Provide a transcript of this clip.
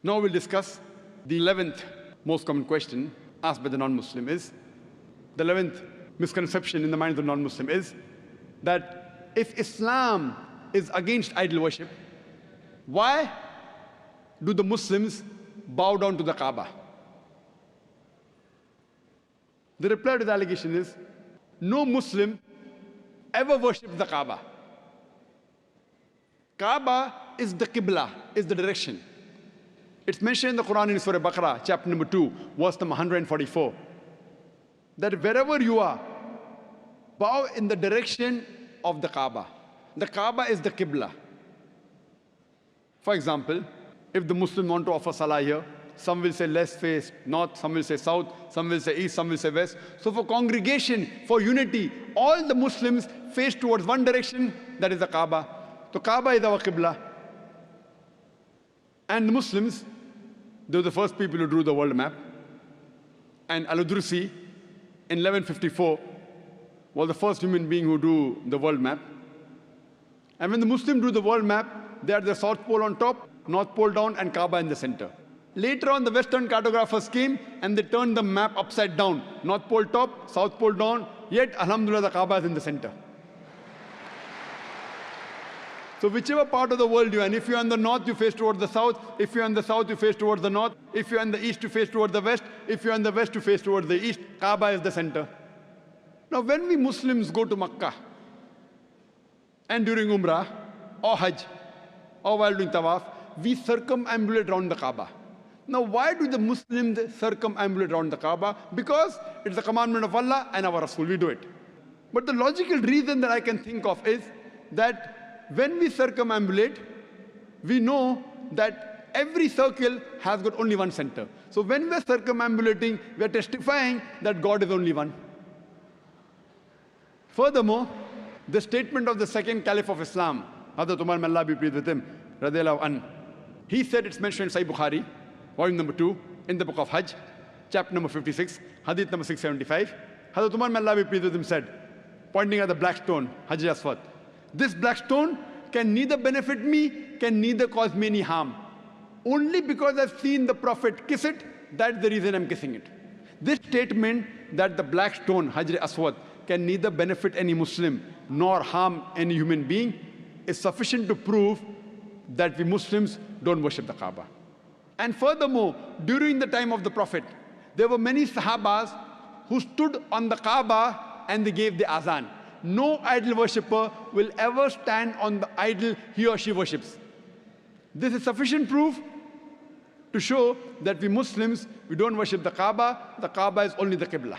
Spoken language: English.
Now we'll discuss the 11th most common question asked by the non-Muslim is, the 11th misconception in the mind of the non-Muslim is that if Islam is against idol worship, why do the Muslims bow down to the Kabbah? The reply to the allegation is, no Muslim ever worshipped the Kabbah. Kabbah is the Qibla, is the direction. It's mentioned in the Quran in Surah Baqarah, chapter number 2, verse number 144, that wherever you are, bow in the direction of the Kabbah. The Kabbah is the Qibla. For example, if the Muslim want to offer salah here, some will say let's face north, some will say south, some will say east, some will say west. So for congregation, for unity, all the Muslims face towards one direction, that is the Kabbah. So Kabbah is our Qibla. And the Muslims, they were the first people who drew the world map. And Al-Udrusi in 1154 was the first human being who drew the world map. And when the Muslim drew the world map, they had the South Pole on top, North Pole down, and Kabbah in the center. Later on, the Western cartographers came and they turned the map upside down. North Pole top, South Pole down, yet Alhamdulillah the Kabbah is in the center. So whichever part of the world you're in, if you're in the north, you face towards the south. If you're in the south, you face towards the north. If you're in the east, you face towards the west. If you're in the west, you face towards the east. Kabbah is the center. Now when we Muslims go to Makkah, and during Umrah, or Hajj, or while doing Tawaf, we circumambulate around the Kabbah. Now why do the Muslims circumambulate around the Kabbah? Because it's the commandment of Allah and our Rasul, we do it. But the logical reason that I can think of is that when we circumambulate, we know that every circle has got only one center. So when we're circumambulating, we're testifying that God is only one. Furthermore, the statement of the second Caliph of Islam, Hazrat Umar, may Allah be pleased with him, radiyallahu anhu, he said, it's mentioned in Sahih Bukhari, volume number 2, in the book of Hajj, chapter number 56, hadith number 675. Hazrat Umar, may Allah be pleased with him, said, pointing at the black stone, Hajar Aswad, this black stone can neither benefit me, can neither cause me any harm. Only because I've seen the Prophet kiss it, that's the reason I'm kissing it. This statement that the black stone, Hajar Aswad, can neither benefit any Muslim nor harm any human being is sufficient to prove that we Muslims don't worship the Kabbah. And furthermore, during the time of the Prophet, there were many Sahabas who stood on the Kabbah and they gave the azan. No idol worshipper will ever stand on the idol he or she worships. This is sufficient proof to show that we Muslims, we don't worship the Kabbah is only the Qibla.